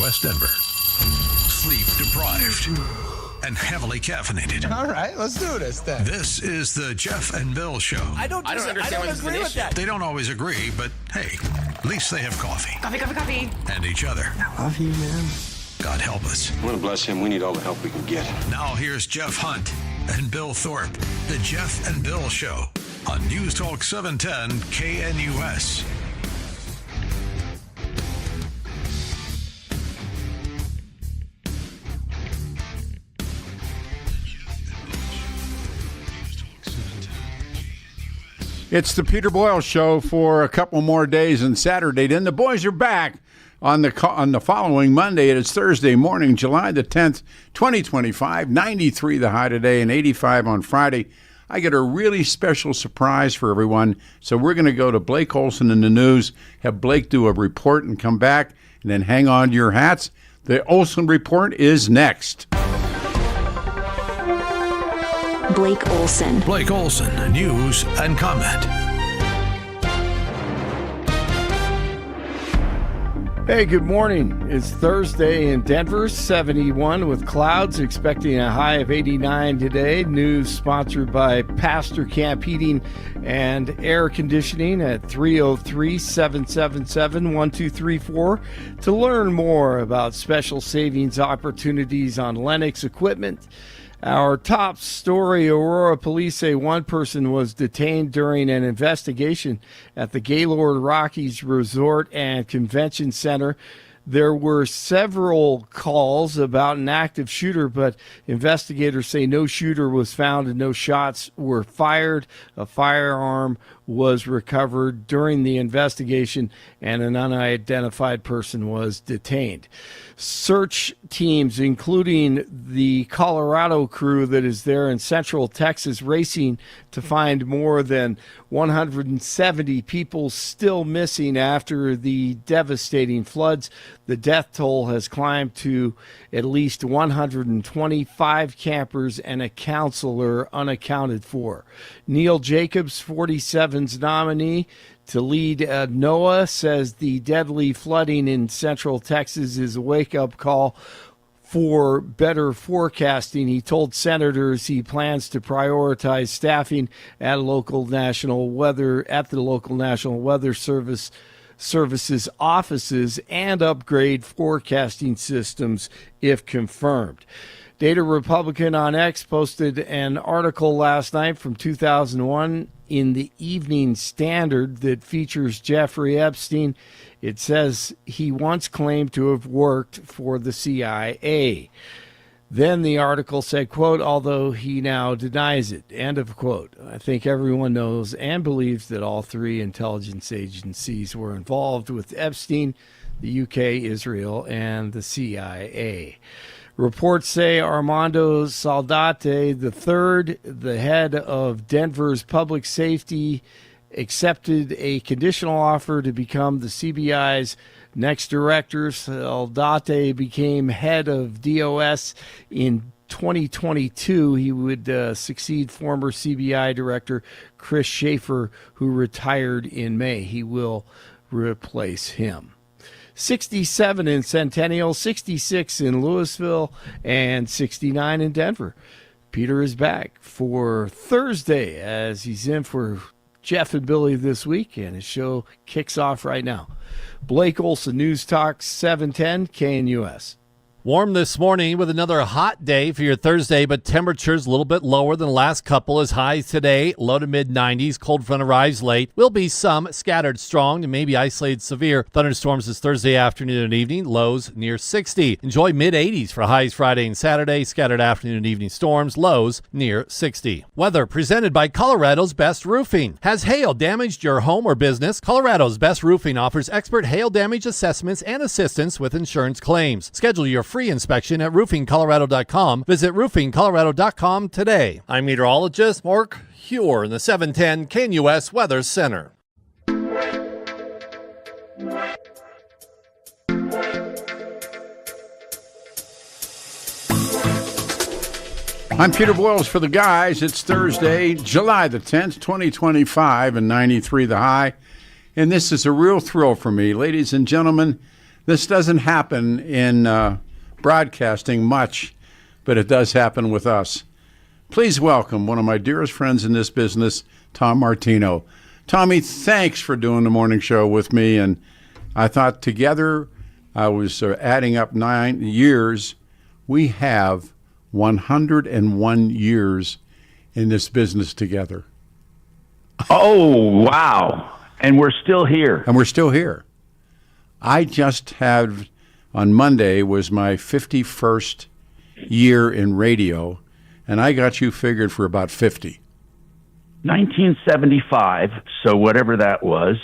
West Denver. Sleep deprived and heavily caffeinated. All right, let's do this then. This is the Jeff and Bill Show. I don't understand why this is an issue. They don't always agree, but hey, at least they have coffee. Coffee. And each other. I love you, man. God help us. I want to bless him. We need all the help we can get. Now here's Jeff Hunt and Bill Thorpe. The Jeff and Bill Show on News Talk 710 KNUS. It's the Peter Boyle Show for a couple more days and Saturday. Then the boys are back on the following Monday. It is Thursday morning, July the 10th, 2025. 93 the high today and 85 on Friday. I get a really special surprise for everyone. So we're going to go to Blake Olson in the news, have Blake do a report and come back, and then hang on to your hats. The Olson Report is next. Blake Olson. Blake Olson, news and comment. Hey, good morning. It's Thursday in Denver, 71 with clouds, expecting a high of 89 today. News sponsored by Pastor Camp Heating and Air Conditioning at 303-777-1234 to learn more about special savings opportunities on Lennox equipment. Our top story, Aurora police say one person was detained during an investigation at the Gaylord Rockies Resort and Convention Center. There were several calls about an active shooter, but investigators say no shooter was found and no shots were fired. A firearm was recovered during the investigation, and an unidentified person was detained. Search teams, including the Colorado crew that is there in Central Texas, racing to find more than 170 people still missing after the devastating floods. The death toll has climbed to at least 125 campers and a counselor unaccounted for. Neil Jacobs, 47's nominee to lead NOAA, says the deadly flooding in Central Texas is a wake-up call for better forecasting. He told senators he plans to prioritize staffing at the local National Weather Services offices and upgrade forecasting systems if confirmed. Data Republican on X posted an article last night from 2001 in the Evening Standard that features Jeffrey Epstein. It says he once claimed to have worked for the CIA. Then the article said, quote, although he now denies it, end of quote. I think everyone knows and believes that all three intelligence agencies were involved with Epstein, the UK, Israel, and the CIA. Reports say Armando Saldate III, the head of Denver's public safety, accepted a conditional offer to become the CBI's next director. Saldate became head of DOS in 2022. He would succeed former CBI director Chris Schaefer, who retired in May. He will replace him. 67 in Centennial, 66 in Louisville, and 69 in Denver. Peter is back for Thursday as he's in for Jeff and Billy this week, and his show kicks off right now. Blake Olson, News Talk 710 KNUS. Warm this morning with another hot day for your Thursday, but temperatures a little bit lower than the last couple. As highs today, low to mid-90s. Cold front arrives late. Will be some scattered strong and maybe isolated severe thunderstorms this Thursday afternoon and evening. Lows near 60. Enjoy mid-80s for highs Friday and Saturday. Scattered afternoon and evening storms. Lows near 60. Weather presented by Colorado's Best Roofing. Has hail damaged your home or business? Colorado's Best Roofing offers expert hail damage assessments and assistance with insurance claims. Schedule your free inspection at roofingcolorado.com. Visit roofingcolorado.com today. I'm meteorologist Mark Huer in the 710 KNUS Weather Center. I'm Peter Boyles for the guys. It's Thursday, July the 10th, 2025, and 93 the high. And this is a real thrill for me. Ladies and gentlemen, This doesn't happen in broadcasting much, but it does happen with us. Please welcome one of my dearest friends in this business, Tom Martino. Tommy, thanks for doing the morning show with me. And I thought together, I was adding up 9 years. We have 101 years in this business together. Oh, wow. And we're still here. And we're still here. I just had, on Monday, was my 51st year in radio, and I got you figured for about 50. 1975, so whatever that was.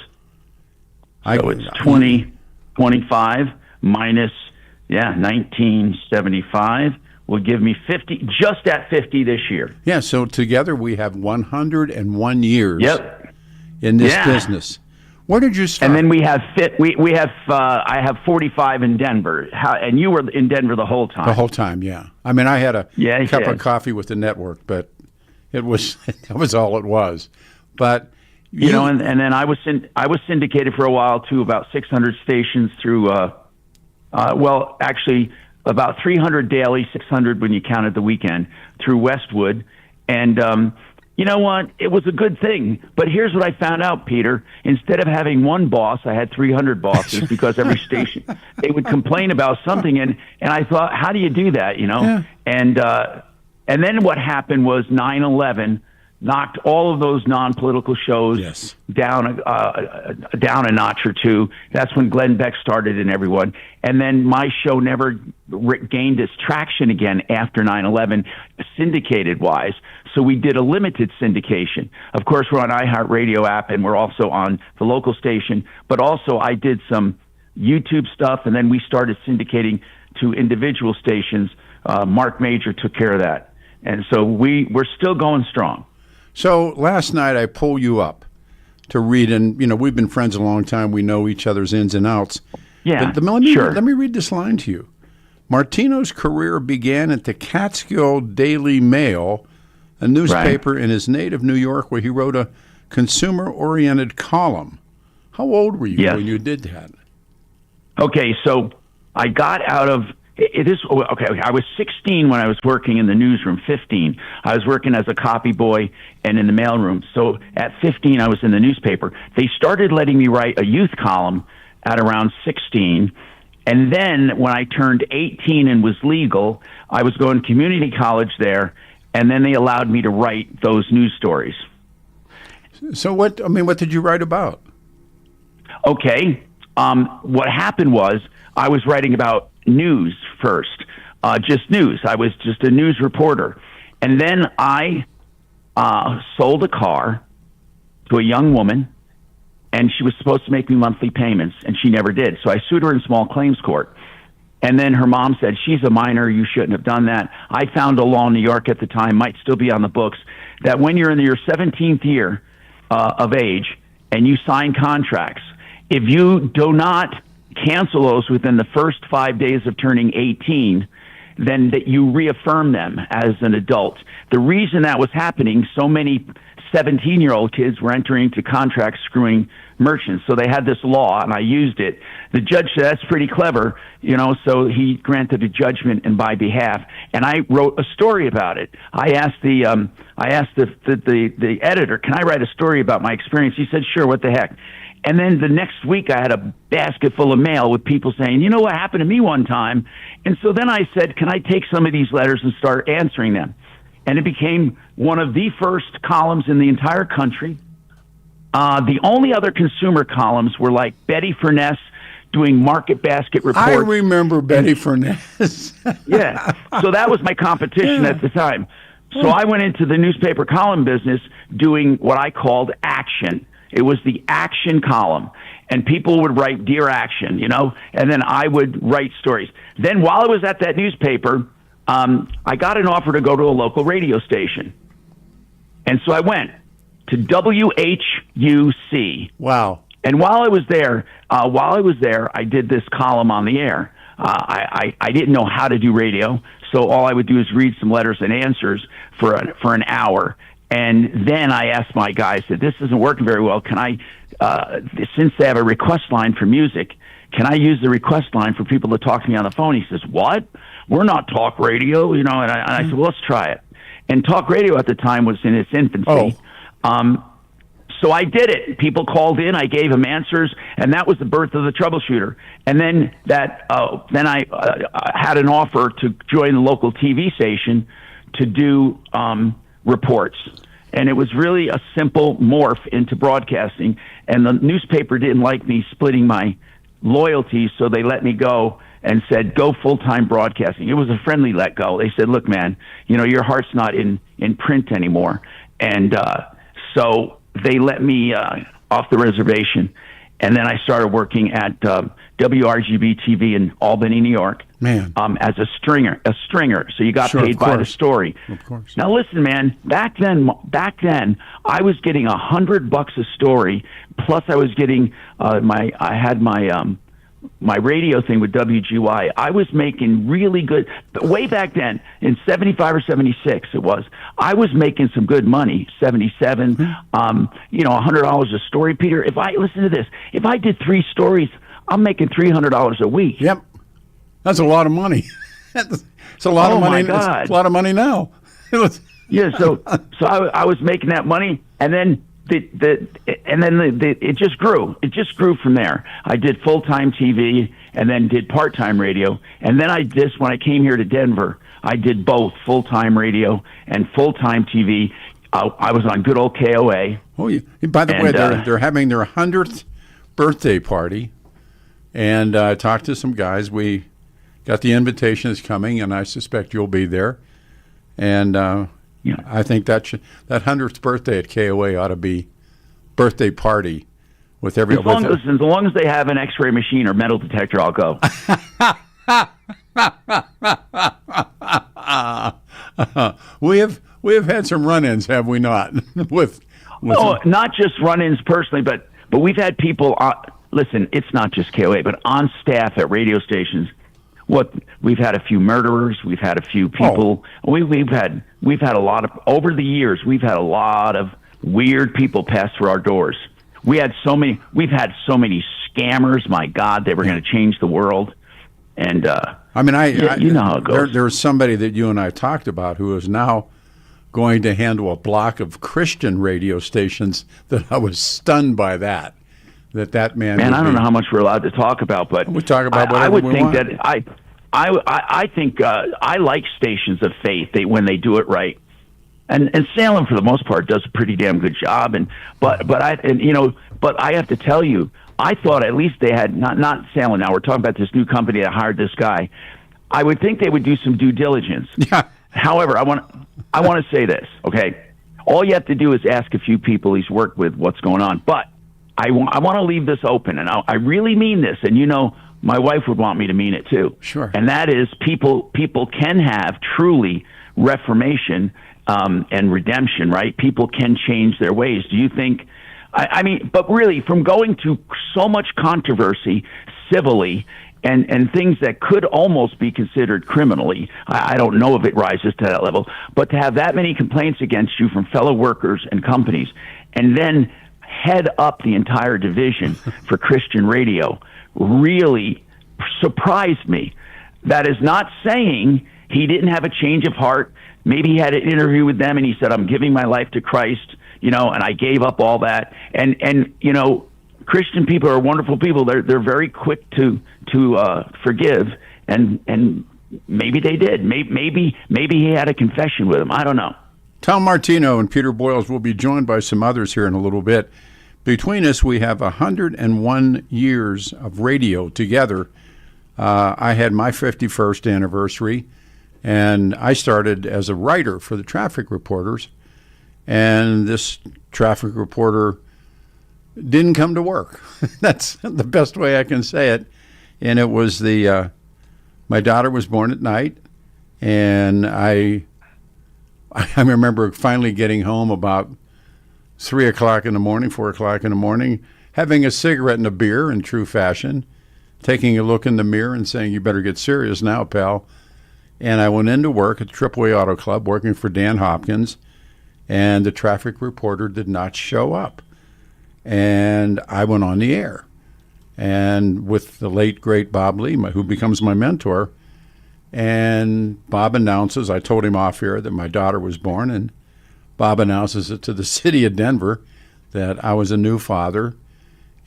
So it's 25 minus, 1975 will give me 50, just at 50 this year. Yeah, so together we have 101 years in this business. Where did you start? And then we have I have 45 in Denver. And you were in Denver the whole time. The whole time, yeah. I mean, I had a cup of coffee with the network, but that was all it was. But you know, and then I was syndicated for a while too, about 600 stations through. Actually, about 300 daily, 600 when you counted the weekend through Westwood, and. You know what? It was a good thing. But here's what I found out, Peter. Instead of having one boss, I had 300 bosses because every station, they would complain about something. And I thought, how do you do that, you know? Yeah. And then what happened was 9/11 knocked all of those non-political shows down a notch or two. That's when Glenn Beck started and everyone. And then my show never gained its traction again after 9/11, syndicated-wise. So we did a limited syndication. Of course, we're on iHeartRadio app, and we're also on the local station. But also I did some YouTube stuff, and then we started syndicating to individual stations. Mark Major took care of that. And so we're still going strong. So last night I pulled you up to read, and you know we've been friends a long time. We know each other's ins and outs. Yeah, Let me read this line to you. Martino's career began at the Catskill Daily Mail, a newspaper in his native New York, where he wrote a consumer-oriented column. How old were you when you did that? Okay, so I got out of. I was 16 when I was working in the newsroom, 15. I was working as a copy boy and in the mailroom. So at 15, I was in the newspaper. They started letting me write a youth column at around 16. And then when I turned 18 and was legal, I was going to community college there, and then they allowed me to write those news stories. So what did you write about? Okay. What happened was I was writing about news first, just news. I was just a news reporter. And then I sold a car to a young woman, and she was supposed to make me monthly payments, and she never did. So I sued her in small claims court. And then her mom said, she's a minor, you shouldn't have done that. I found a law in New York at the time, might still be on the books, that when you're in your 17th year of age and you sign contracts, if you do not cancel those within the first 5 days of turning 18, then that you reaffirm them as an adult. The reason that was happening, so many 17-year-old kids were entering into contracts screwing merchants. So they had this law, and I used it. The judge said, that's pretty clever, you know, so he granted a judgment in my behalf. And I wrote a story about it. I asked the editor, can I write a story about my experience? He said, sure, what the heck. And then the next week I had a basket full of mail with people saying, you know what happened to me one time? And so then I said, can I take some of these letters and start answering them? And it became one of the first columns in the entire country. The only other consumer columns were like Betty Furness doing market basket reports. I remember Betty Furness. Yeah. So that was my competition at the time. So I went into the newspaper column business doing what I called action. It was the action column, and people would write Dear Action, you know, and then I would write stories. Then while I was at that newspaper, I got an offer to go to a local radio station. And so I went to WHUC. Wow. And while I was there, I did this column on the air. I didn't know how to do radio, so all I would do is read some letters and answers for an hour. And then I asked my guy, I said, this isn't working very well. Can I, since they have a request line for music, can I use the request line for people to talk to me on the phone? He says, what? We're not talk radio, and I said, well, let's try it. And talk radio at the time was in its infancy. So I did it. People called in. I gave them answers, and that was the birth of the troubleshooter. And then I had an offer to join the local TV station to do reports. And it was really a simple morph into broadcasting. And the newspaper didn't like me splitting my loyalties, so they let me go and said, go full-time broadcasting. It was a friendly let go. They said, look, man, your heart's not in print anymore. And so they let me off the reservation. And then I started working at WRGB TV in Albany, New York, as a stringer. So you got paid by the story. Of course. Now listen, man. Back then, I was getting $100 a story. Plus, I was getting I had my radio thing with WGY. I was making really good, way back then, in 75 or 76 it was, I was making some good money, 77, $100 a story, Peter. Listen to this, if I did 3 stories, I'm making $300 a week. Yep. That's a lot of money. It's a lot of money. My God. It's a lot of money now. Yeah, so I was making that money, and then it just grew. It just grew from there. I did full-time TV and then did part-time radio. And then when I came here to Denver, I did both full-time radio and full-time TV. I was on good old KOA. Oh, yeah. By the way, they're having their 100th birthday party. And I talked to some guys. We got the invitation is coming, and I suspect you'll be there. And I think that 100th birthday at KOA ought to be birthday party with everyone. As long as they have an X-ray machine or metal detector, I'll go. We have had some run-ins, have we not? Not just run-ins personally, but we've had people. Listen, it's not just KOA, but on staff at radio stations. We've had a few murderers, we've had a few people. We've had a lot of, over the years, we've had a lot of weird people pass through our doors. We've had so many scammers. My God, they were going to change the world. And you know how it goes. There's somebody that you and I talked about who is now going to handle a block of Christian radio stations. That I was stunned by that man. Man, I don't know how much we're allowed to talk about, but we talk about whatever I would we think want. that I think I like stations of faith when they do it right. And Salem, for the most part, does a pretty damn good job. But I have to tell you, I thought at least they had not Salem. Now we're talking about this new company that hired this guy. I would think they would do some due diligence. Yeah. However, I want to say this. Okay, all you have to do is ask a few people he's worked with what's going on. But I want to leave this open, and I really mean this. And my wife would want me to mean it too. Sure. And that is, people can have truly reformation and redemption, right? People can change their ways. Do you think? But really, from going to so much controversy civilly and things that could almost be considered criminally, I don't know if it rises to that level, but to have that many complaints against you from fellow workers and companies, and then head up the entire division for Christian radio really surprised me. That is not saying he didn't have a change of heart. Maybe he had an interview with them and he said, I'm giving my life to Christ, and I gave up all that. And Christian people are wonderful people. They're very quick to forgive, and maybe they did. Maybe he had a confession with him. I don't know. Tom Martino and Peter Boyles will be joined by some others here in a little bit. Between us, we have 101 years of radio together. I had my 51st anniversary, and I started as a writer for the traffic reporters, and this traffic reporter didn't come to work. That's the best way I can say it. And it was my daughter was born at night, and I remember finally getting home about 3 o'clock in the morning, 4 o'clock in the morning, having a cigarette and a beer in true fashion, taking a look in the mirror and saying, you better get serious now, pal. And I went into work at the AAA Auto Club working for Dan Hopkins, and the traffic reporter did not show up. And I went on the air. and with the late, great Bob Lee, who becomes my mentor. And Bob announces, I told him off air that my daughter was born, and Bob announces it to the city of Denver that I was a new father,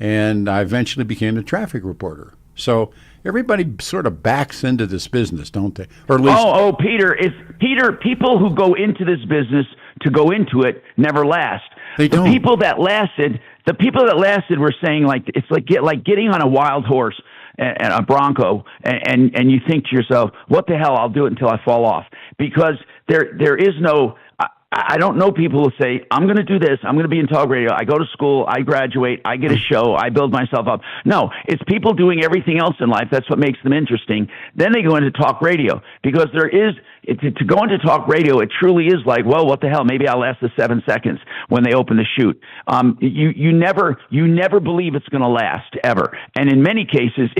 and I eventually became a traffic reporter. So everybody sort of backs into this business, don't they? Or at least Peter, people who go into this business to go into it never last. They don't. The people that lasted were saying, like, it's like getting on a wild horse and a bronco, and you think to yourself, what the hell, I'll do it until I fall off. Because there is no, I don't know people who say, I'm going to do this, I'm going to be in talk radio, I go to school, I graduate, I get a show, I build myself up. No, it's people doing everything else in life. That's what makes them interesting. Then they go into talk radio, because to go into talk radio, it truly is like, well, what the hell, maybe I'll last the 7 seconds when they open the chute. You never believe it's going to last, ever. And in many cases,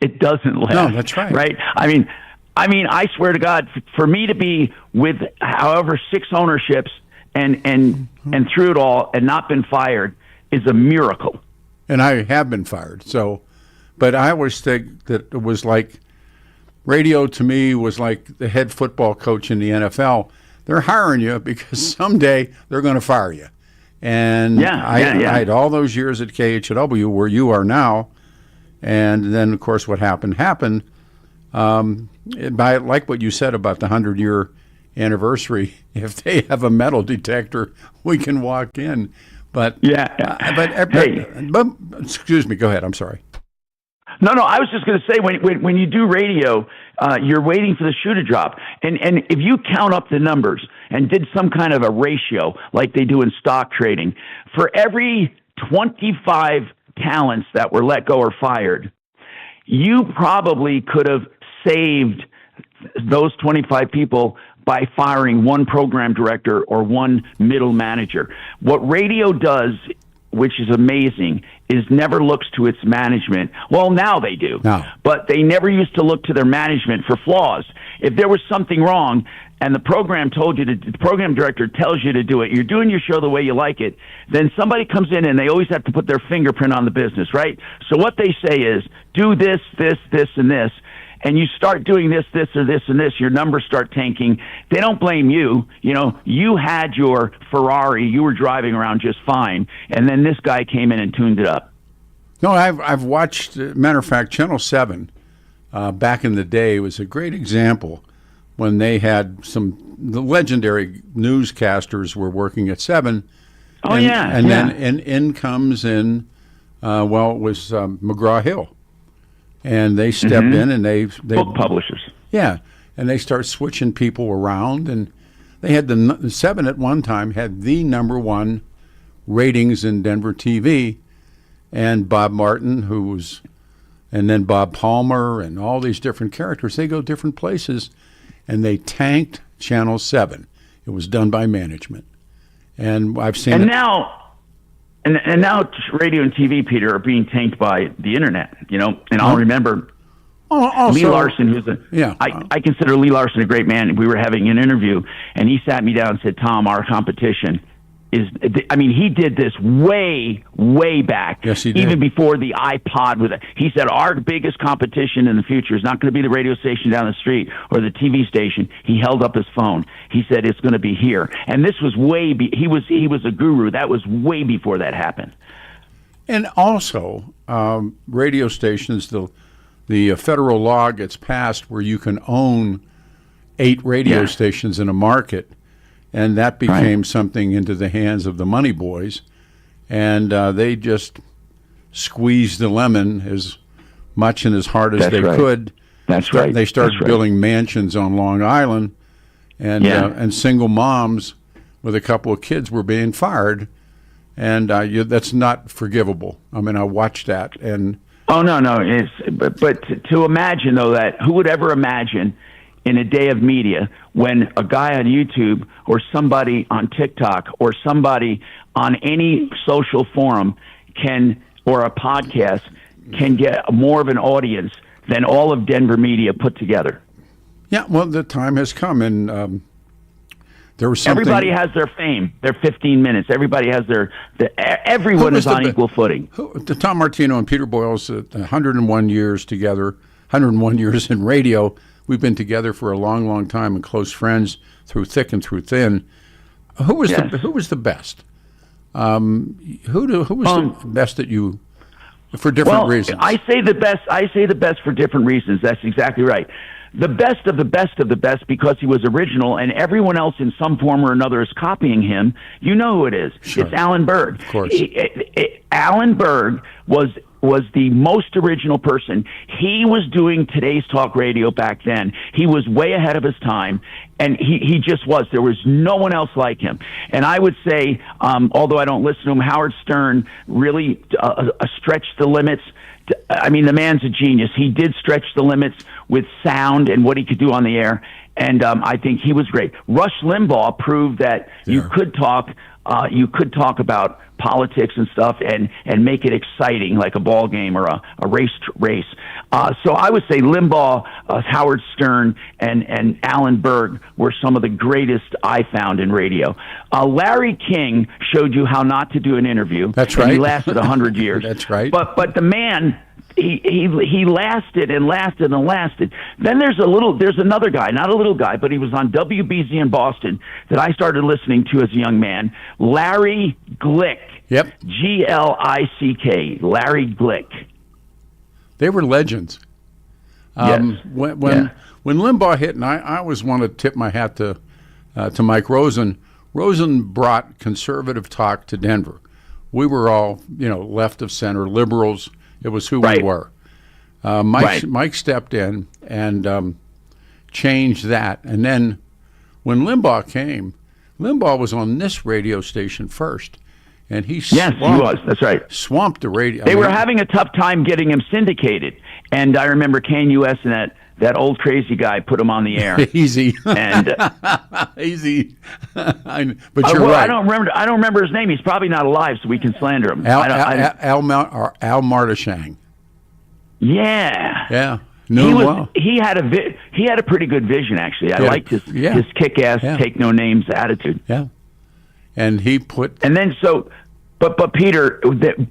it doesn't last. No, that's right. Right? I mean, I swear to God, for me to be with however 6 ownerships and through it all and not been fired is a miracle. And I have been fired. So, but I always think that it was like radio to me was like the head football coach in the NFL. They're hiring you because someday they're going to fire you. And I had all those years at KHW where you are now. And then, of course, what happened. Like what you said about the 100-year anniversary, if they have a metal detector, we can walk in. But but excuse me, go ahead. I'm sorry. No, I was just going to say, when you do radio, you're waiting for the shoe to drop. And if you count up the numbers and did some kind of a ratio like they do in stock trading, for every 25 talents that were let go or fired, you probably could have saved those 25 people by firing one program director or one middle manager. What radio does, which is amazing, is never looks to its management. Well, now they do. No. But they never used to look to their management for flaws. If there was something wrong and the program the program director tells you to do it, you're doing your show the way you like it, then somebody comes in and they always have to put their fingerprint on the business, right? So what they say is, do this, this, this, and this, and you start doing this, this, or this, and this, your numbers start tanking. They don't blame you. You know, you had your Ferrari, you were driving around just fine, and then this guy came in and tuned it up. No, I've watched, matter of fact, Channel 7 back in the day was a great example when they had the legendary newscasters were working at 7. Oh, and then in comes it was McGraw-Hill. And they stepped in and they book publishers. Yeah, and they start switching people around, and they had the 7 at one time had the #1 ratings in Denver TV, and Bob Martin, and then Bob Palmer, and all these different characters. They go different places, and they tanked Channel 7. It was done by management, and I've seen it. And now radio and TV, Peter, are being tanked by the internet, you know. And I'll remember Lee Larson, I consider Lee Larson a great man. We were having an interview, and he sat me down and said, Tom, our competition is, he did this way, way back. Yes, he did. Even before the iPod. He said, our biggest competition in the future is not going to be the radio station down the street or the TV station. He held up his phone. He said, it's going to be here. And this was he was a guru. That was way before that happened. And also, radio stations, the federal law gets passed where you can own 8 radio stations in a market. And that became something into the hands of the money boys. And they just squeezed the lemon as much and as hard as they could. That's right. They started building mansions on Long Island. And single moms with a couple of kids were being fired. And that's not forgivable. I mean, I watched that. And no. But to imagine, though, that who would ever imagine in a day of media when a guy on YouTube or somebody on TikTok or somebody on any social forum or a podcast can get more of an audience than all of Denver media put together. Yeah, well, the time has come. And There was something. Everybody has their fame, their 15 minutes. Everybody has everyone is on equal footing. Tom Martino and Peter Boyle's 101 years together, 101 years in radio. We've been together for a long, long time and close friends through thick and through thin. Who was the best? Who was the best that you, for different reasons? I say the best for different reasons. That's exactly right. The best of the best of the best because he was original, and everyone else in some form or another is copying him. You know who it is. Sure. It's Alan Berg. Of course. Alan Berg was the most original person. He was doing today's talk radio back then. He was way ahead of his time, and he just was. There was no one else like him. And I would say, although I don't listen to him, Howard Stern really stretched the limits. I mean, the man's a genius. He did stretch the limits with sound and what he could do on the air, and I think he was great. Rush Limbaugh proved that you could talk about politics and stuff and make it exciting like a ball game or a race. So I would say Limbaugh, Howard Stern, and Alan Berg were some of the greatest I found in radio. Larry King showed you how not to do an interview. That's right. And he lasted 100 years. That's right. But the man, he lasted and lasted and lasted. Then there's another guy, not a little guy, but he was on WBZ in Boston that I started listening to as a young man, Larry Glick. Yep. Glick. Larry Glick. They were legends. Yes. When Limbaugh hit, and I always want to tip my hat to Mike Rosen. Rosen brought conservative talk to Denver. We were all, left of center, liberals. It was who we were. Mike stepped in and changed that. And then when Limbaugh came, Limbaugh was on this radio station first. And he was. That's right. Swamped the radio. They were having a tough time getting him syndicated. And I remember KNUS and that old crazy guy put him on the air. Easy. And easy. But you're right. I don't remember his name. He's probably not alive, so we can slander him. Al Martishang. Yeah. Yeah. He had a pretty good vision, actually. I liked his kick-ass, take no names attitude. Yeah. And he put. And then but Peter,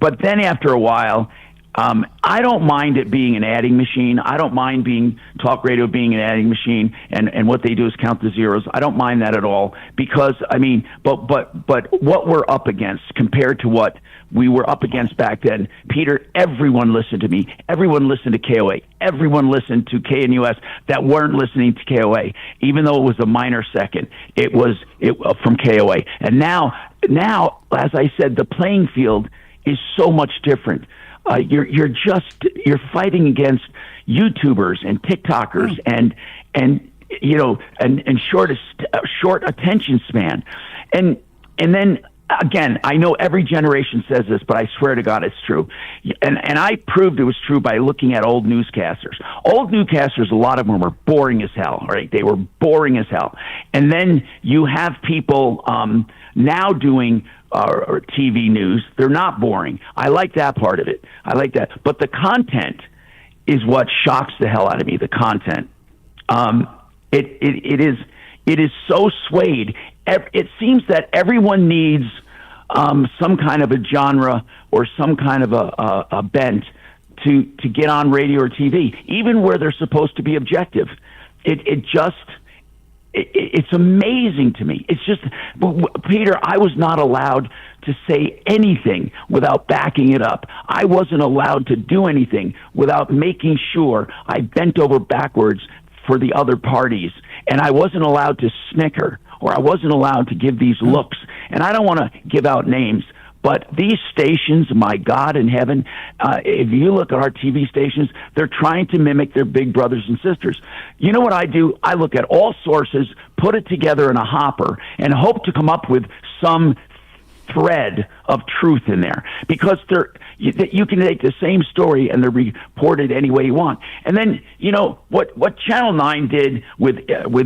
but then after a while, I don't mind it being an adding machine. I don't mind talk radio being an adding machine, and what they do is count the zeros. I don't mind that at all because but what we're up against compared to what we were up against back then, Peter, everyone listened to me. Everyone listened to KOA. Everyone listened to KNUS that weren't listening to KOA, even though it was a minor second. It was from KOA. And now, as I said, the playing field is so much different. You're fighting against YouTubers and TikTokers and short attention span, and then. Again, I know every generation says this, but I swear to God it's true. And I proved it was true by looking at old newscasters. Old newscasters, a lot of them were boring as hell, right? They were boring as hell. And then you have people now doing TV news. They're not boring. I like that part of it. I like that. But the content is what shocks the hell out of me, the content. It is so swayed. It seems that everyone needs some kind of a genre or some kind of a bent to get on radio or TV, even where they're supposed to be objective. It's amazing to me. It's just, Peter, I was not allowed to say anything without backing it up. I wasn't allowed to do anything without making sure I bent over backwards for the other parties, and I wasn't allowed to snicker, or I wasn't allowed to give these looks. And I don't want to give out names, but these stations, my God in heaven, if you look at our TV stations, they're trying to mimic their big brothers and sisters. You know what I do? I look at all sources, put it together in a hopper, and hope to come up with some thread of truth in there, because you can take the same story and they're reported any way you want. And then what Channel 9 did with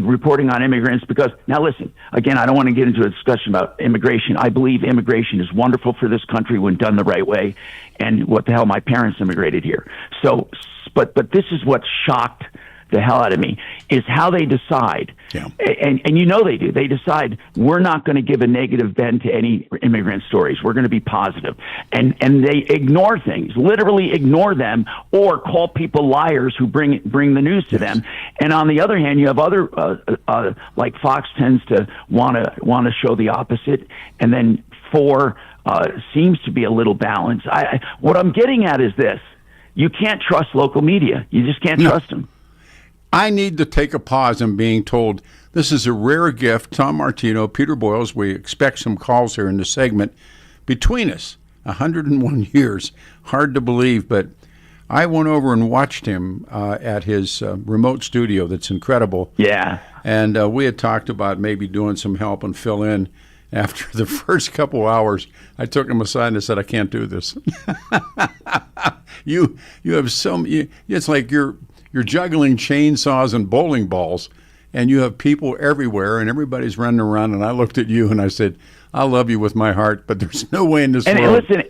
reporting on immigrants, because now listen, again, I don't want to get into a discussion about immigration. I believe immigration is wonderful for this country when done the right way, and what the hell, my parents immigrated here. So but this is what shocked the hell out of me is how they decide. Yeah. And you know they do. They decide we're not going to give a negative bend to any immigrant stories. We're going to be positive. And they ignore things, literally ignore them, or call people liars who bring the news to them. And on the other hand, you have other like Fox tends to want to show the opposite, and then 4 seems to be a little balanced. What I'm getting at is this. You can't trust local media. You just can't trust them. I need to take a pause in being told this is a rare gift. Tom Martino, Peter Boyles, we expect some calls here in the segment. Between us, 101 years. Hard to believe, but I went over and watched him at his remote studio that's incredible. Yeah. And we had talked about maybe doing some help and fill in. After the first couple hours, I took him aside and I said, I can't do this. You have it's like you're juggling chainsaws and bowling balls, and you have people everywhere, and everybody's running around, and I looked at you and I said, I love you with my heart, but there's no way in this world. And listen,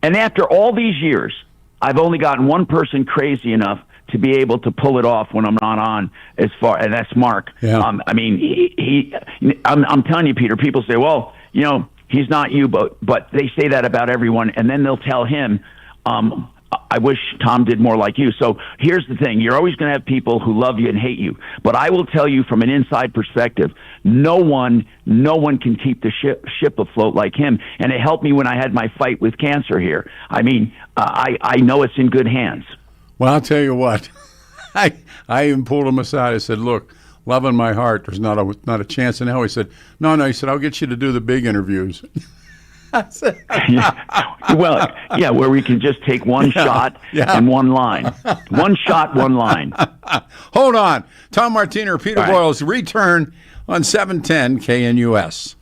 and after all these years, I've only gotten one person crazy enough to be able to pull it off when I'm not on, and that's Mark. Yeah. I mean, I'm telling you, Peter, people say, well, you know, he's not you, but they say that about everyone, and then they'll tell him, I wish Tom did more like you. So here's the thing. You're always going to have people who love you and hate you. But I will tell you from an inside perspective, no one can keep the ship afloat like him. And it helped me when I had my fight with cancer here. I mean, I know it's in good hands. Well, I'll tell you what. I even pulled him aside. I said, look, love in my heart, there's not a chance in hell. He said, no. He said, I'll get you to do the big interviews. Well, yeah, where we can just take one shot and one line. One shot, one line. Hold on. Tom Martino, Peter Boyles, return on 710 KNUS.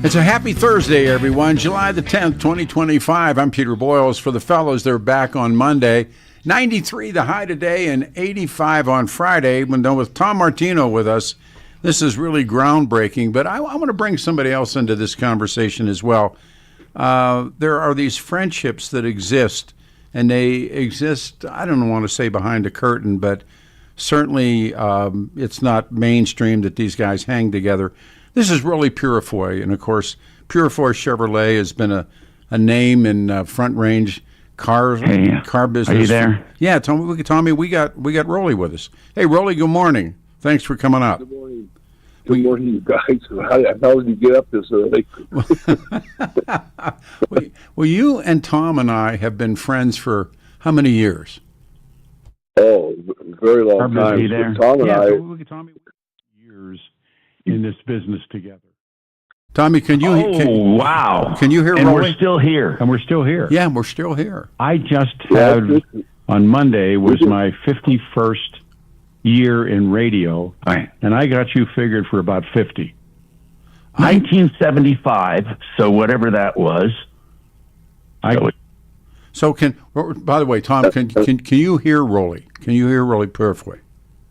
It's a happy Thursday, everyone. July the 10th, 2025. I'm Peter Boyles. For the fellows, they're back on Monday. 93 the high today and 85 on Friday. With Tom Martino with us, this is really groundbreaking, but I want to bring somebody else into this conversation as well. There are these friendships that exist, and they exist, I don't want to say behind a curtain, but certainly it's not mainstream that these guys hang together. This is really Purifoy, and of course, Purifoy Chevrolet has been a name in Front Range car business. Are you there? Yeah, Tommy, we got Rolly with us. Hey, Rolly, good morning. Thanks for coming up. Good morning. Good morning, you guys. How did you get up this early? Well, you and Tom and I have been friends for how many years? Oh, very long time. There. Tom and I. Tommy, years in this business together. Tommy, can you? Wow! Can you hear? And Rolly? we're still here. And we're still here. Yeah, we're still here. I just had, on Monday, was my 51st year in radio, Right. and I got you figured for about 50. 1975. So whatever that was. So by the way, Tom, can you hear Rolly? Can you hear Rolly Purifoy?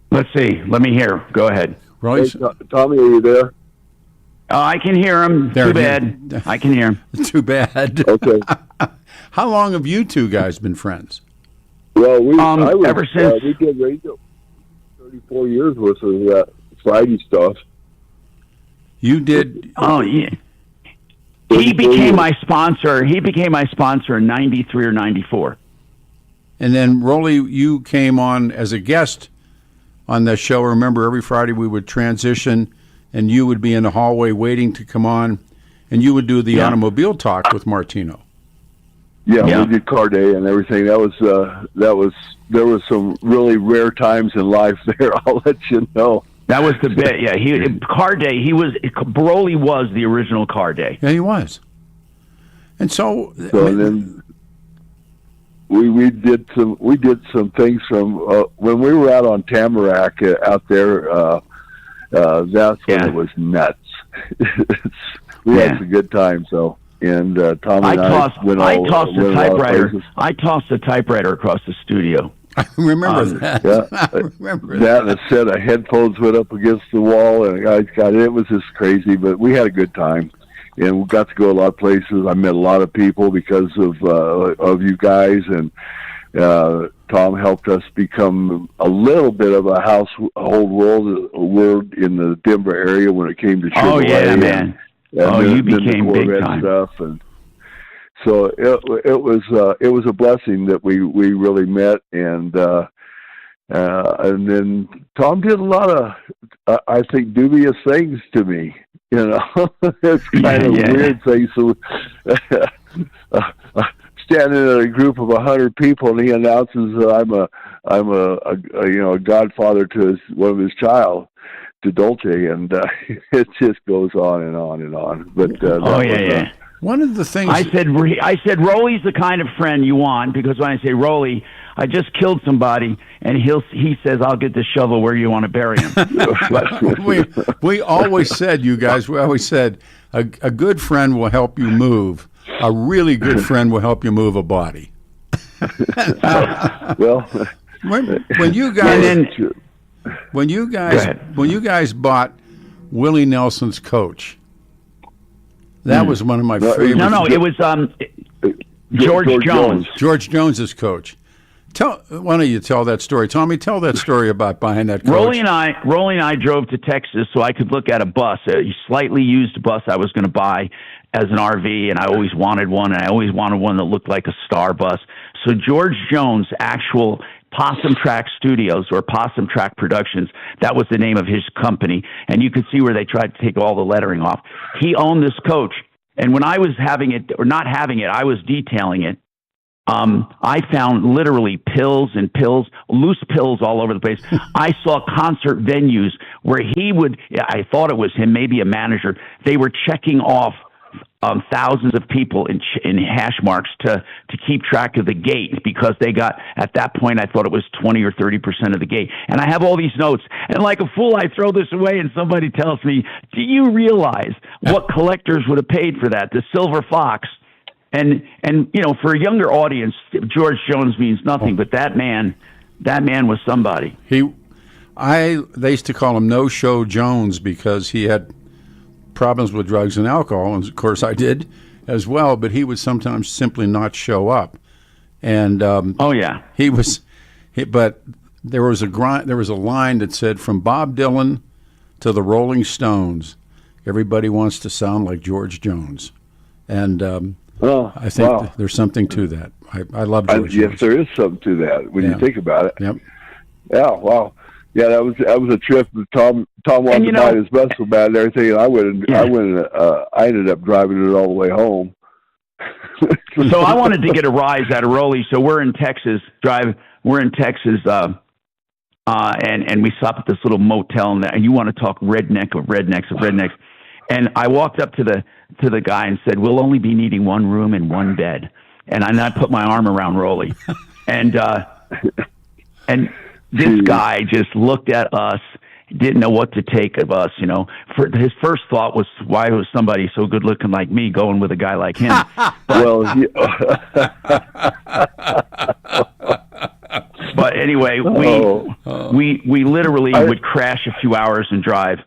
Let's see. Let me hear. Go ahead. Rolly, Hey, Tommy, are you there? I can hear him. There, Too bad. I can hear him. too bad. Okay. How long have you two guys been friends? Well, ever since we did radio 34 years worth of Friday stuff. You did. Oh yeah. He became my sponsor. He became my sponsor in 93 or 94. And then, Rolly, you came on as a guest on the show. Remember, every Friday we would transition, and you would be in the hallway waiting to come on, and you would do the automobile talk with Martino. Yeah, we did car day and everything. There was some really rare times in life there. I'll let you know. That was the bit. Yeah, car day. Broly was the original car day. Yeah, he was. And so then we did some things from when we were out on Tamarack out there. That's when it was nuts. We had some good times though. And Tom and I tossed a typewriter. I tossed a typewriter across the studio. I remember that. Yeah, I remember that. And a set of headphones went up against the wall, and guys got it. It was just crazy, but we had a good time, and we got to go a lot of places. I met a lot of people because of you guys, and Tom helped us become a little bit of a household word in the Denver area when it came to Chevrolet. Oh yeah, man. You became big time. Stuff, and so it was a blessing that we really met, and then Tom did a lot of I think dubious things to me. You know, it's kind of weird things. So, standing in a group of 100 people, and he announces that I'm a godfather to one of his child, to Dolce, and it just goes on and on and on. But one of the things I said, Rolly's the kind of friend you want, because when I say Rolly, I just killed somebody, and he says, I'll get the shovel where you want to bury him. we always said, you guys, we always said, a good friend will help you move. A really good friend will help you move a body. Well, when you guys bought Willie Nelson's coach, that was one of my favorites. No, it was George Jones. George Jones's coach. Why don't you tell that story, Tommy? Tell that story about buying that coach. Rolly and I drove to Texas so I could look at a bus, a slightly used bus I was going to buy as an RV, and I always wanted one, and I always wanted one that looked like a Star bus. So George Jones, actual Possum Track Studios, or Possum Track Productions, that was the name of his company, and you could see where they tried to take all the lettering off. He owned this coach, and when I was having it, or not having it, I was detailing it. I found literally pills and pills, loose pills all over the place. I saw concert venues where I thought it was him, maybe a manager. They were checking off thousands of people in hash marks to keep track of the gate, because they got, at that point, I thought it was 20 or 30% of the gate. And I have all these notes, and like a fool, I throw this away, and somebody tells me, do you realize what collectors would have paid for that? The Silver Fox. And for a younger audience, George Jones means nothing, but that man was somebody. They used to call him No Show Jones because he had problems with drugs and alcohol, and of course I did as well, but he would sometimes simply not show up. And but there was a line that said, from Bob Dylan to the Rolling Stones, everybody wants to sound like George Jones. And I think there's something to that. I love George Jones. Yes, there is something to that when you think about it. Yep. Yeah, wow. Yeah, that was a trip. Tom wanted to buy his muscle mat and everything, and I ended up driving it all the way home. So I wanted to get a rise out of Rolly. So we're in Texas. And we stop at this little motel, and you want to talk rednecks. And I walked up to the guy and said, "We'll only be needing one room and one bed." And I put my arm around Rolly, and this guy just looked at us, didn't know what to take of us. His first thought was, why was somebody so good looking like me going with a guy like him? But anyway, we literally would crash a few hours and drive,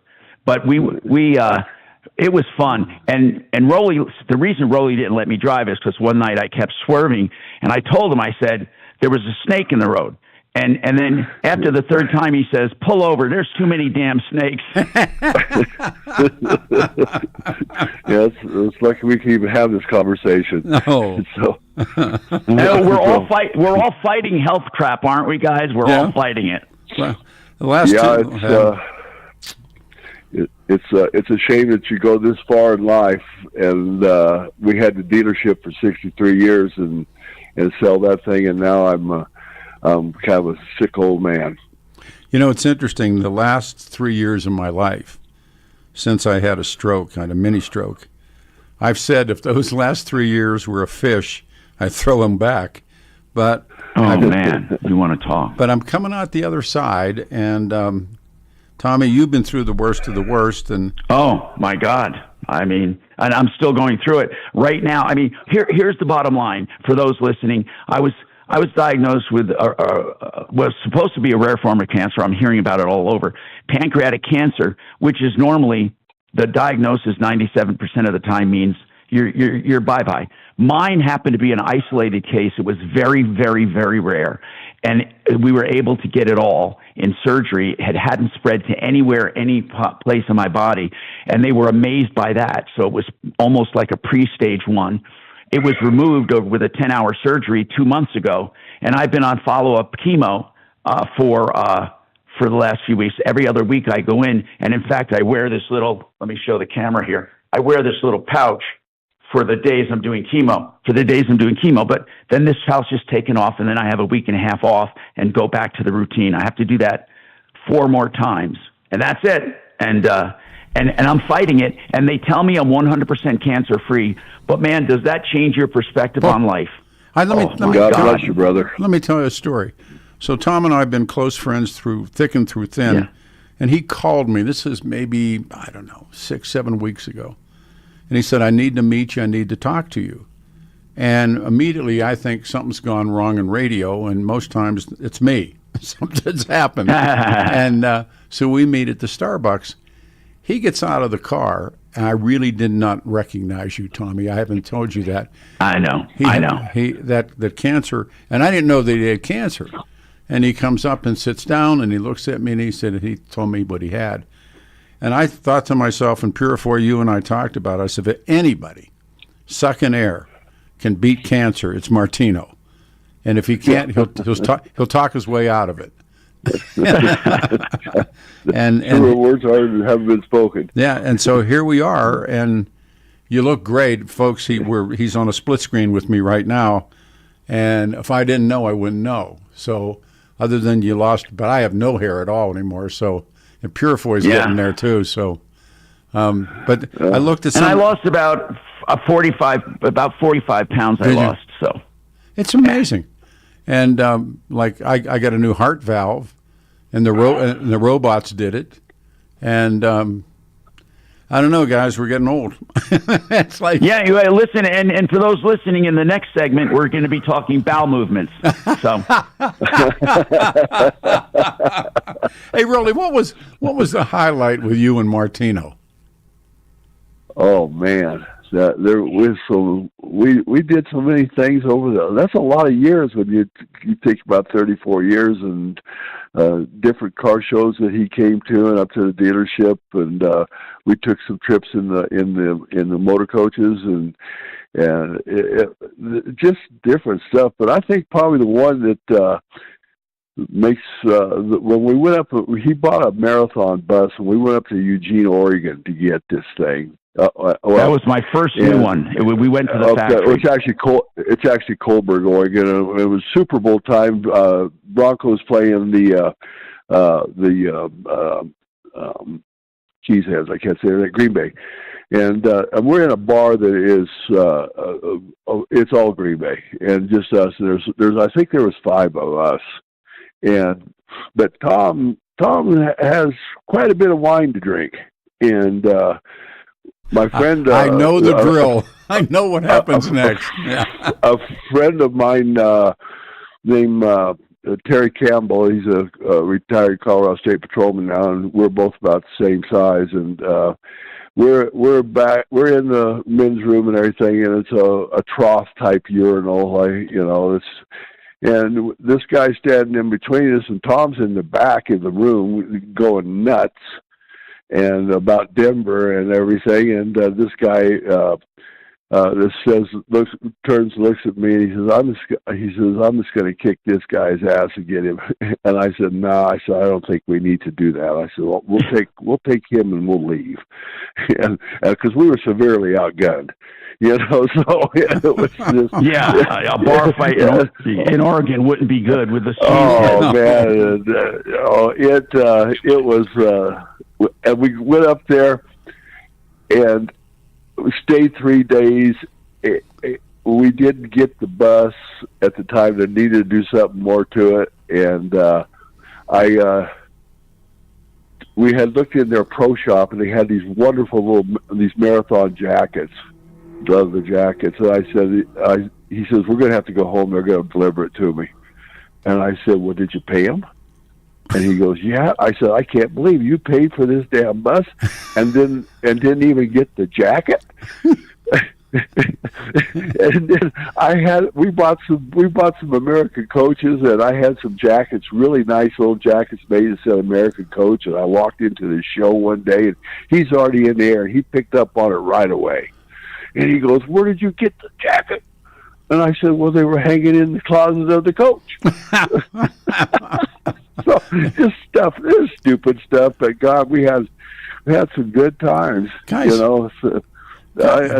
but it was fun. And Rolly, the reason Rolly didn't let me drive is because one night I kept swerving, and I told him, I said, there was a snake in the road. And then after the third time, he says, "Pull over. There's too many damn snakes." Yeah, it's lucky we can even have this conversation. No. So we're all fighting health crap, aren't we, guys? We're all fighting it. Well, the last it's a shame that you go this far in life, and we had the dealership for 63 years and sell that thing, and now I'm kind of a sick old man. It's interesting. The last 3 years of my life, since I had a stroke, kind of mini stroke, I've said if those last 3 years were a fish, I'd throw them back. But man, you want to talk? But I'm coming out the other side, and Tommy, you've been through the worst of the worst, and oh my God, and I'm still going through it right now. Here's the bottom line for those listening. I was diagnosed with was supposed to be a rare form of cancer. I'm hearing about it all over. Pancreatic cancer, which is normally the diagnosis 97% of the time means you're bye-bye. Mine happened to be an isolated case. It was very, very, very rare. And we were able to get it all in surgery. It hadn't spread to anywhere, any place in my body. And they were amazed by that. So it was almost like a pre-stage 1. It was removed with a 10-hour surgery 2 months ago, and I've been on follow-up chemo for the last few weeks. Every other week I go in, and in fact I wear this little, let me show the camera here, I wear this little pouch for the days I'm doing chemo, but then this pouch is taken off, and then I have a week and a half off and go back to the routine. I have to do that 4 more times, and that's it. And I'm fighting it, and they tell me I'm 100% cancer-free. But, man, does that change your perspective on life? God bless you, brother. Let me tell you a story. So Tom and I have been close friends through thick and through thin, and he called me. This is maybe, 6-7 weeks ago. And he said, I need to meet you. I need to talk to you. And immediately I think something's gone wrong in radio, and most times it's me. Something's happened. And so we meet at the Starbucks. He gets out of the car, and I really did not recognize you, Tommy. I haven't told you that. I know. That cancer, and I didn't know that he had cancer. And he comes up and sits down, and he looks at me, and he told me what he had. And I thought to myself, and Pure For You and I talked about it, I said, if anybody sucking air can beat cancer, it's Martino. And if he can't, he'll talk his way out of it. and truer words haven't been spoken. Yeah, and so here we are, and you look great, folks. He's on a split screen with me right now, and if I didn't know, I wouldn't know. So other than you lost, but I have no hair at all anymore. So and Purefoy's getting there too. So, but I looked at some. And I lost about about 45 pounds I lost. So it's amazing. And like I got a new heart valve, and the robots did it. And I don't know, guys, we're getting old. It's like listen, and for those listening, in the next segment, we're going to be talking bowel movements. So, hey, Rolly, what was the highlight with you and Martino? Oh man, there was we did so many things over there. That's a lot of years when you think about 34 years and different car shows that he came to and up to the dealership, and we took some trips in the motor coaches and just different stuff. But I think probably the one that makes when we went up, he bought a marathon bus and we went up to Eugene, Oregon to get this thing. that was my first new one. We went to the factory. It's actually Colberg, Oregon. It was Super Bowl time. Broncos playing the Cheeseheads. I can't say that. Green Bay, and we're in a bar that is it's all Green Bay and just us. There's I think there was 5 of us, but Tom has quite a bit of wine to drink, and my friend, I know the drill. I know what happens next. A friend of mine named Terry Campbell. He's a retired Colorado State Patrolman now, and we're both about the same size. And we're back. We're in the men's room and everything, and it's a trough type urinal. And this guy's standing in between us, and Tom's in the back of the room going nuts and about Denver and everything. And this guy turns, looks at me, and he says, I'm just going to kick this guy's ass and get him. And I said, no. I said, I don't think we need to do that. I said, well, we'll take him and we'll leave, and because we were severely outgunned. So it was just a bar fight in Oregon wouldn't be good with the speed. Oh man, it was. And we went up there and we stayed 3 days. We didn't get the bus at the time. They needed to do something more to it, and we had looked in their pro shop, and they had these wonderful these marathon jackets. Leather jackets, and I said, he says, we're going to have to go home. They're going to deliver it to me. And I said, well, did you pay them? And he goes, yeah. I said, I can't believe you paid for this damn bus and didn't even get the jacket. And then we bought some American coaches, and I had some jackets, really nice old jackets made that said American Coach. And I walked into the show one day, and he's already in there, and he picked up on it right away. And he goes, where did you get the jacket? And I said, well, they were hanging in the closet of the coach. So this stupid stuff. But God, we had some good times. Guys, a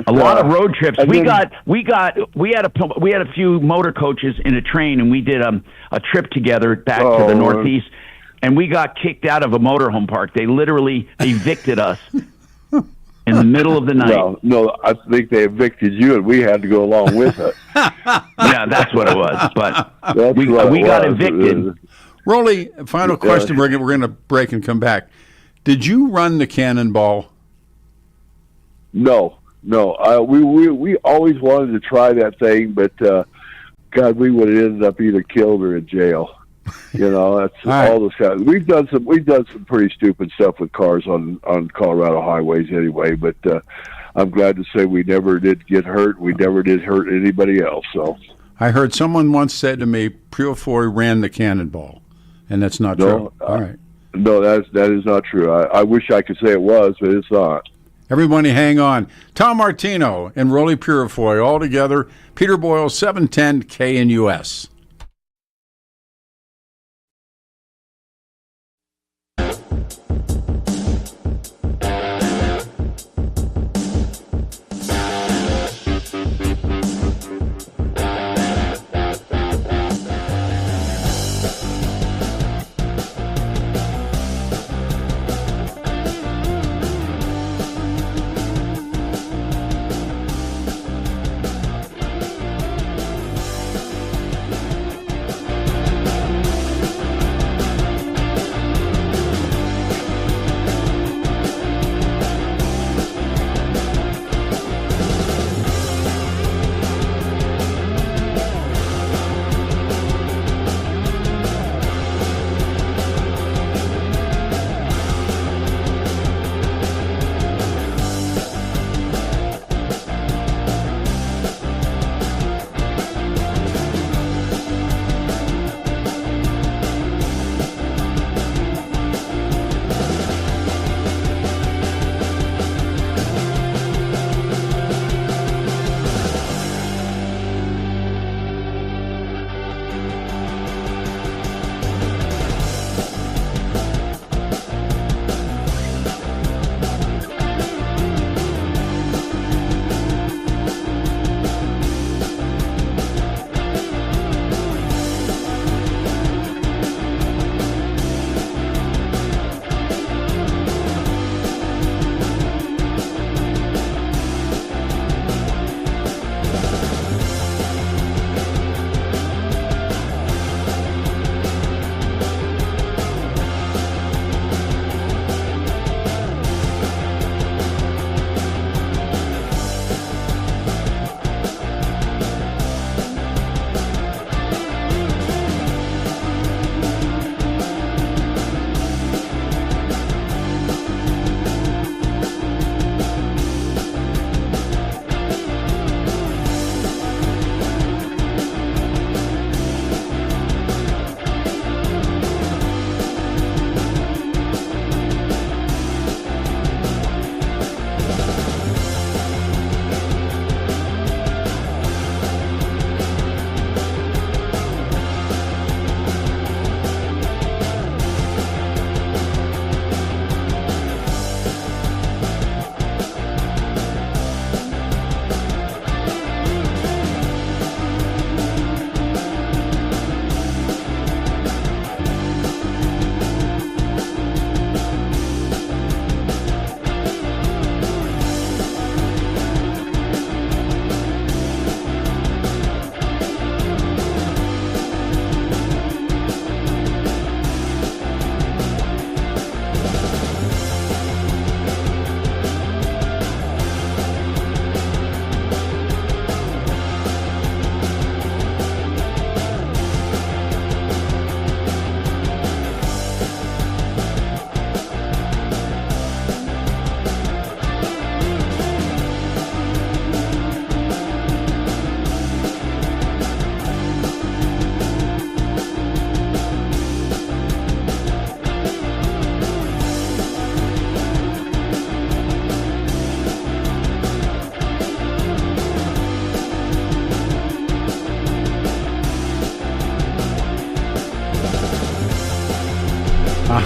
lot of road trips. We had a few motor coaches in a train, and we did a trip together back to the Northeast, and we got kicked out of a motorhome park. They literally evicted us. In the middle of the night. No, I think they evicted you, and we had to go along with it. Yeah, that's what it was. But we got evicted. Rolly, final question. We're going to break and come back. Did you run the cannonball? No. We always wanted to try that thing, but God, we would have ended up either killed or in jail. That's all those guys. We've done some pretty stupid stuff with cars on Colorado highways anyway, but I'm glad to say we never did get hurt. We never did hurt anybody else. So I heard someone once said to me, Purifoy ran the cannonball, and that's not true. All right. No, that is not true. I wish I could say it was, but it's not. Everybody hang on. Tom Martino and Rolly Purifoy all together. Peter Boyle, 710 KNUS.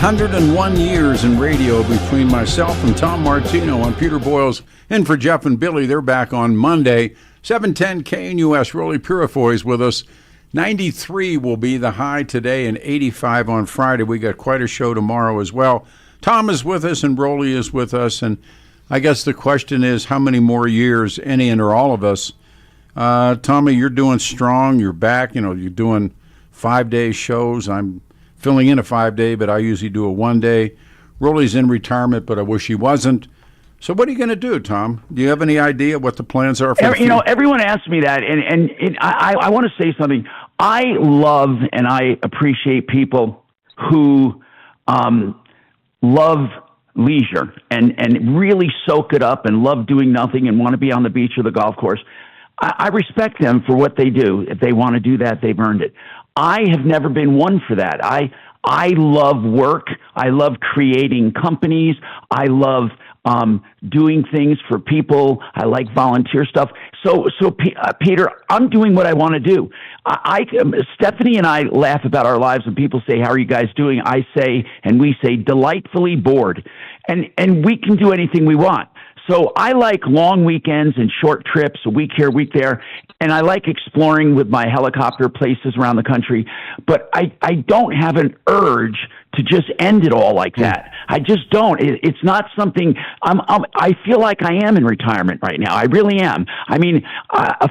101 years in radio between myself and Tom Martino. I'm Peter Boyles in for Jeff and Billy. They're back on Monday. 710 KNUS. Rolly Purifoy's with us. 93 will be the high today and 85 on Friday. We got quite a show tomorrow as well. Tom is with us and Rolly is with us. And I guess the question is, how many more years, any and or all of us? Tommy, you're doing strong. You're back. You're doing 5-day shows. I'm filling in a 5-day, but I usually do a 1-day. Rolly's in retirement, but I wish he wasn't. So what are you going to do, Tom? Do you have any idea what the plans are for the future? Everyone asks me that, and I want to say something. I love and I appreciate people who love leisure and really soak it up and love doing nothing and want to be on the beach or the golf course. I respect them for what they do. If they want to do that, they've earned it. I have never been one for that. I love work. I love creating companies. I love doing things for people. I like volunteer stuff. So Peter, I'm doing what I want to do. Stephanie and I laugh about our lives when people say, "How are you guys doing?" I say, and we say, delightfully bored. And we can do anything we want. So I like long weekends and short trips, a week here, a week there, and I like exploring with my helicopter places around the country. But I don't have an urge to just end it all like that. I just don't. It's not something. I feel like I am in retirement right now. I really am. I mean,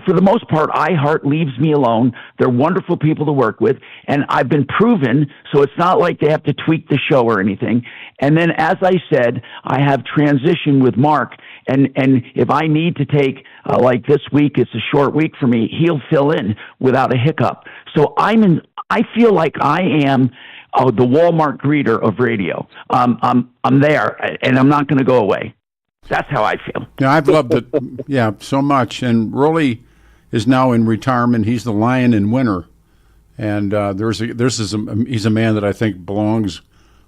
for the most part, iHeart leaves me alone. They're wonderful people to work with, and I've been proven. So it's not like they have to tweak the show or anything. And then, as I said, I have transitioned with Mark. And if I need to take, like this week, it's a short week for me, he'll fill in without a hiccup. So I feel like I am the Walmart greeter of radio. I'm there, and I'm not going to go away. That's how I feel. Yeah, I've loved it, so much. And Rolly is now in retirement. He's the lion in winter. And he's a man that I think belongs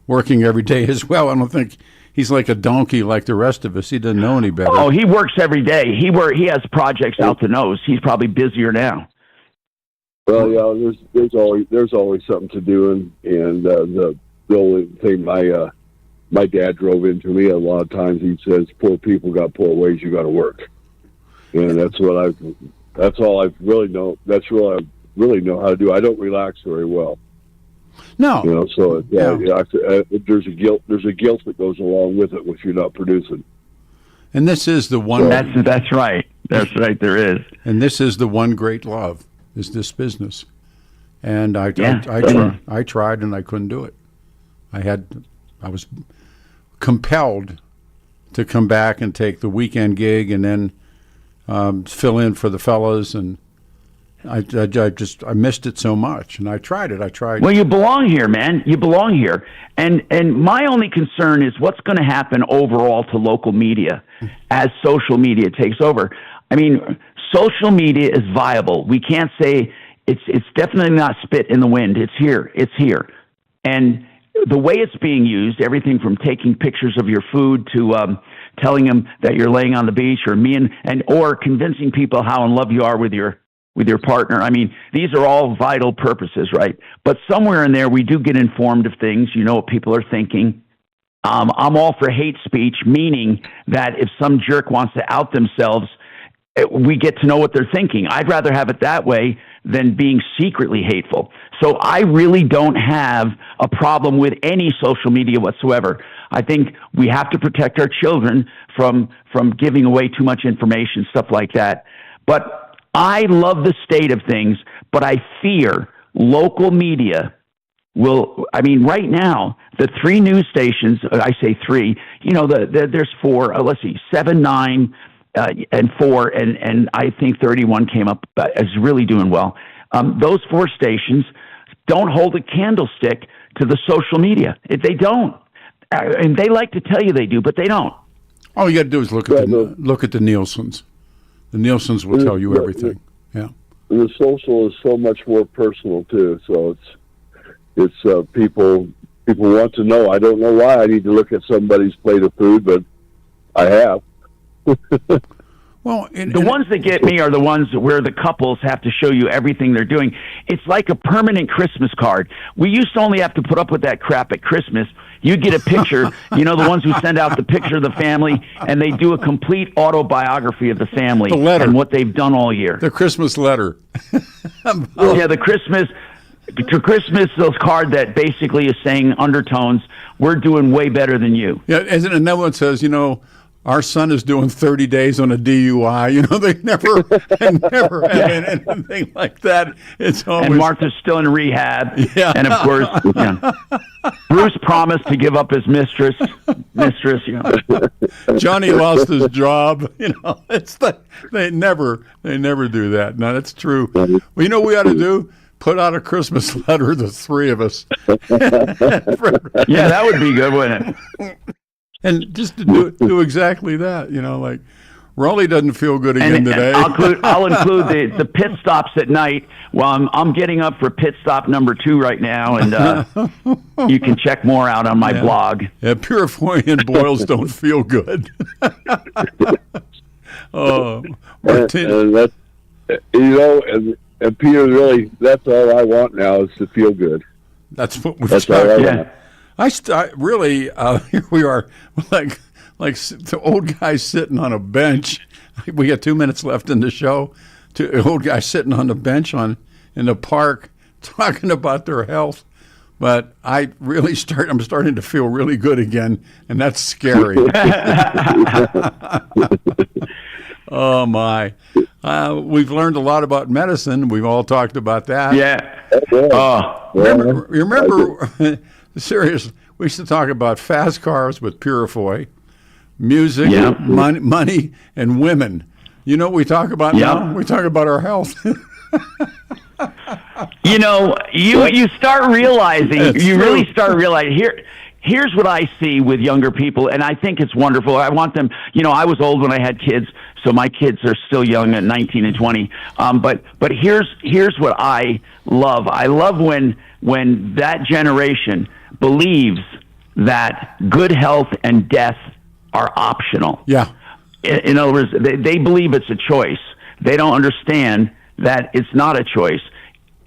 working every day as well. I don't think he's like a donkey like the rest of us. He doesn't know any better. Oh, he works every day. He has projects out the nose. He's probably busier now. Well, yeah, there's always something to do, and the only thing my dad drove into me a lot of times. He says, "Poor people got poor ways. You got to work," and that's all I really know. That's what I really know how to do. I don't relax very well. No, so there's a guilt that goes along with it if you're not producing. And this is the one. That's right. That's right. There is. And this is the one great love, is this business. And I tried and I couldn't do it. I was compelled to come back and take the weekend gig and then fill in for the fellas, and I missed it so much, and I tried it. Well, you belong here, man. You belong here. And my only concern is what's going to happen overall to local media as social media takes over. I mean, social media is viable. We can't say it's definitely not spit in the wind. It's here. It's here. And the way it's being used, everything from taking pictures of your food to telling them that you're laying on the beach, or convincing people how in love you are with your partner. I mean, these are all vital purposes, right? But somewhere in there, we do get informed of things. You know what people are thinking. I'm all for hate speech, meaning that if some jerk wants to out themselves, we get to know what they're thinking. I'd rather have it that way than being secretly hateful. So I really don't have a problem with any social media whatsoever. I think we have to protect our children from giving away too much information, stuff like that. But I love the state of things, but I fear local media right now, the 3 news stations, I say 3, there's 4, 7, 9, and 4, and I think 31 came up as really doing well. Those 4 stations don't hold a candlestick to the social media. They don't. And they like to tell you they do, but they don't. All you got to do is look at the Nielsen's. The Nielsen's will tell you everything. Yeah. The social is so much more personal too. So it's people want to know. I don't know why I need to look at somebody's plate of food, but I have. Well, the ones that get me are the ones where the couples have to show you everything they're doing. It's like a permanent Christmas card. We used to only have to put up with that crap at Christmas. You get a picture, the ones who send out the picture of the family, and they do a complete autobiography of the family and what they've done all year. The Christmas letter. Yeah, the Christmas card that basically is saying undertones, we're doing way better than you. Yeah, and another one says, our son is doing 30 days on a DUI. They never have anything like that. It's always... And Martha's still in rehab. Yeah. And of course, Bruce promised to give up his mistress. Johnny lost his job. It's they never do that. No, that's true. Well, we ought to do? Put out a Christmas letter, the three of us. Yeah, that would be good, wouldn't it? And just to do exactly that, like Raleigh doesn't feel good again today. I'll include the pit stops at night. Well, I'm getting up for pit stop number 2 right now, and you can check more out on my blog. Yeah, Purifoy boils don't feel good. Oh, and that's and Peter, really, that's all I want now is to feel good. That's what we've That's all I want. I really, here we are, like the old guy sitting on a bench. We got 2 minutes left in the show. An old guy sitting on the bench in the park talking about their health. But I'm starting to feel really good again, and that's scary. Oh, my. We've learned a lot about medicine. We've all talked about that. Yeah. Remember, seriously, we used to talk about fast cars with Purifoy, music, money, and women. You know what we talk about now? We talk about our health. You start realizing, really start realizing, here's what I see with younger people, and I think it's wonderful. I want them, I was old when I had kids, so my kids are still young at 19 and 20. But here's what I love. I love when that generation believes that good health and death are optional. Yeah. In other words, they believe it's a choice. They don't understand that it's not a choice.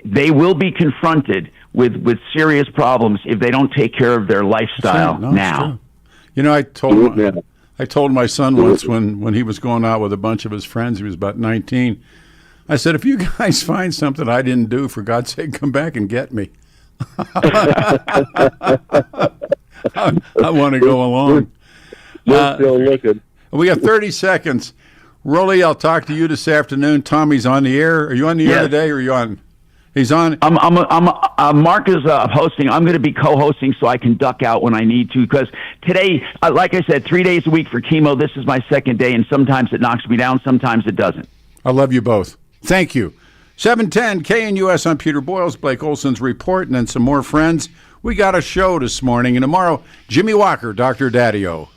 They will be confronted with serious problems if they don't take care of their lifestyle now. I told my son once when he was going out with a bunch of his friends, he was about 19, I said, if you guys find something I didn't do, for God's sake, come back and get me. I want to go along. Still looking. We got 30 seconds. Rolly, I'll talk to you this afternoon. Tommy's on the air. Are you on the air today, or are you on? He's on. Mark is hosting. I'm going to be co-hosting, so I can duck out when I need to. Because today, like I said, 3 days a week for chemo. This is my second day, and sometimes it knocks me down, sometimes it doesn't. I love you both. Thank you. 710 KNUS. I'm Peter Boyles, Blake Olson's report, and then some more friends. We got a show this morning, and tomorrow, Jimmy Walker, Dr. Daddio.